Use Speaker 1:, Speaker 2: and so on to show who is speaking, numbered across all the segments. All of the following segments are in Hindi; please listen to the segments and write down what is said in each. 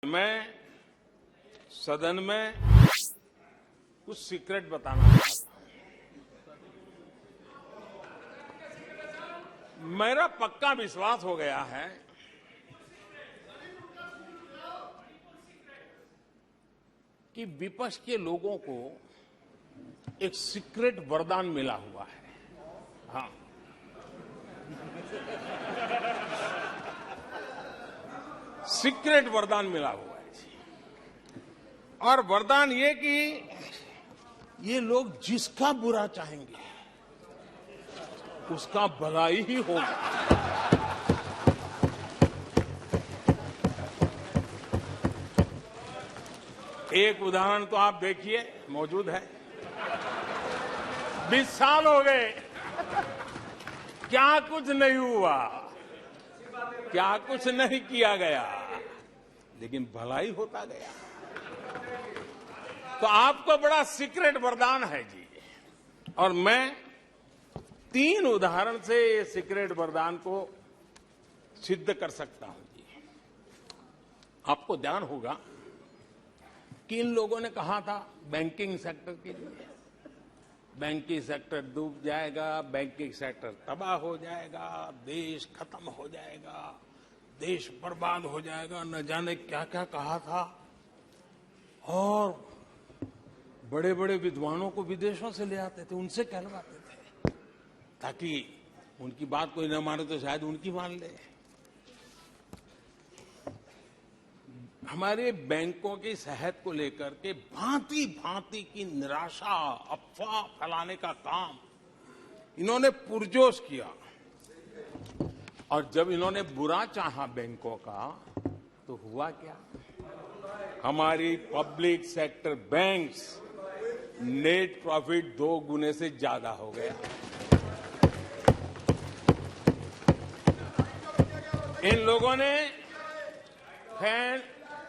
Speaker 1: मैं सदन में कुछ सीक्रेट बताना चाहता हूं। मेरा पक्का विश्वास हो गया है कि विपक्ष के लोगों को एक सीक्रेट वरदान मिला हुआ है। हाँ, सीक्रेट वरदान मिला हुआ है जी। और वरदान ये कि ये लोग जिसका बुरा चाहेंगे उसका भलाई ही होगा। एक उदाहरण तो आप देखिए, मौजूद है। 20 साल हो गए, क्या कुछ नहीं हुआ, क्या कुछ नहीं किया गया, लेकिन भलाई होता गया। तो आपको बड़ा सीक्रेट वरदान है जी। और मैं 3 उदाहरण से ये सीक्रेट वरदान को सिद्ध कर सकता हूं जी। आपको ध्यान होगा कि इन लोगों ने कहा था बैंकिंग सेक्टर के लिए, बैंकिंग सेक्टर डूब जाएगा, बैंकिंग सेक्टर तबाह हो जाएगा, देश खत्म हो जाएगा, देश बर्बाद हो जाएगा, न जाने क्या क्या कहा था। और बड़े बड़े विद्वानों को विदेशों से ले आते थे, उनसे कहलवाते थे ताकि उनकी बात कोई न माने तो शायद उनकी मान ले। हमारे बैंकों की सेहत को लेकर के भांति भांति की निराशा, अफवाह फैलाने का काम इन्होंने पुरजोश किया। और जब इन्होंने बुरा चाहा बैंकों का, तो हुआ क्या? हमारी public sector banks net profit 2 गुने से ज्यादा हो गया। इन लोगों ने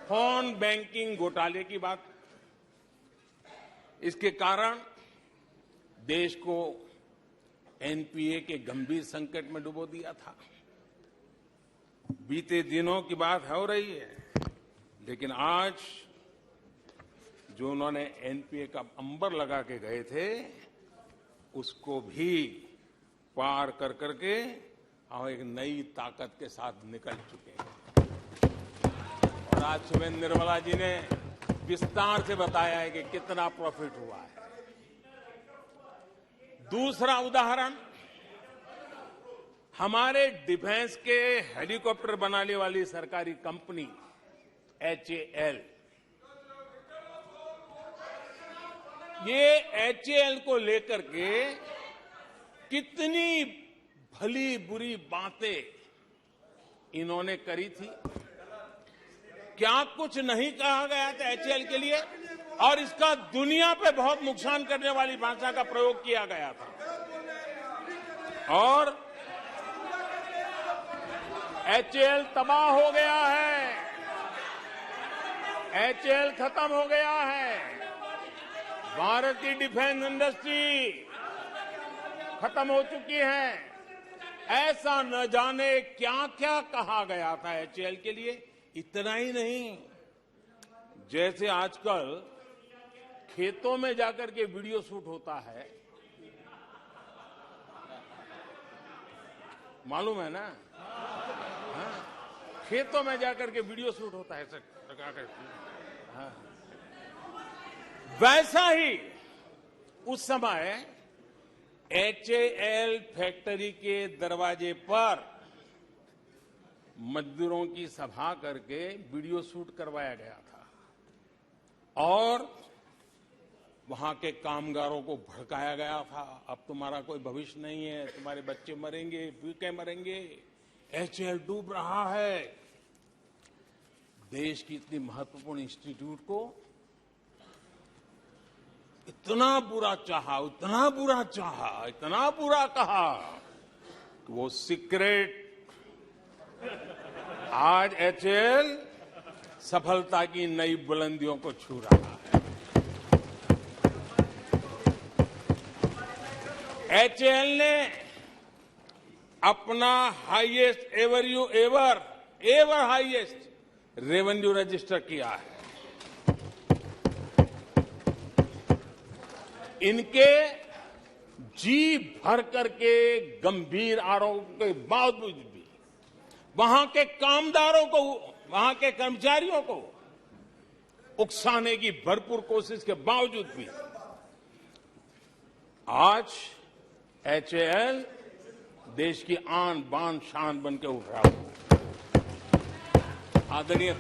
Speaker 1: फोन बैंकिंग घोटाले की बात, इसके कारण देश को एनपीए के गंभीर संकट में डुबो दिया था। बीते दिनों की बात हो रही है, लेकिन आज जो उन्होंने एनपीए का अंबर लगा के गए थे, उसको भी पार कर करके हम एक नई ताकत के साथ निकल चुके हैं। और आज सुबह निर्मला जी ने विस्तार से बताया है कि कितना प्रॉफिट हुआ है। दूसरा उदाहरण, हमारे डिफेंस के हेलीकॉप्टर बनाने वाली सरकारी कंपनी एचएएल, ये एचएएल को लेकर के कितनी भली बुरी बातें इन्होंने करी थी। क्या कुछ नहीं कहा गया था एचएएल के लिए, और इसका दुनिया पे बहुत नुकसान करने वाली भाषा का प्रयोग किया गया था। और एचएएल तबाह हो गया है, एचएएल खत्म हो गया है, भारत की डिफेंस इंडस्ट्री खत्म हो चुकी है। ऐसा न जाने क्या क्या कहा गया था एचएएल के लिए। इतना ही नहीं, जैसे आजकल खेतों में जाकर के वीडियो शूट होता है, मालूम है ना? हाँ, खेतों में जाकर के वीडियो शूट होता है, हाँ। वैसा ही उस समय एचएएल फैक्ट्री के दरवाजे पर मजदूरों की सभा करके वीडियो शूट करवाया गया था और वहां के कामगारों को भड़काया गया था। अब तुम्हारा कोई भविष्य नहीं है, तुम्हारे बच्चे मरेंगे, भूखे मरेंगे, एचएएल डूब रहा है। देश की इतनी महत्वपूर्ण इंस्टीट्यूट को इतना बुरा चाहा, इतना बुरा चाहा, इतना बुरा कहा कि वो सीक्रेट आज एचएएल सफलता की नई बुलंदियों को छू रहा है। एचएएल ने अपना highest ever highest revenue register किया है। इनके जी भर करके गंभीर आरोप के बावजूद भी वहां के कामदारों को, वहां के कर्मचारियों को उकसाने की भरपूर कोशिश के बावजूद भी आज एचएएल देश की आन बान शान बन के उठ रहा है। आदरणीय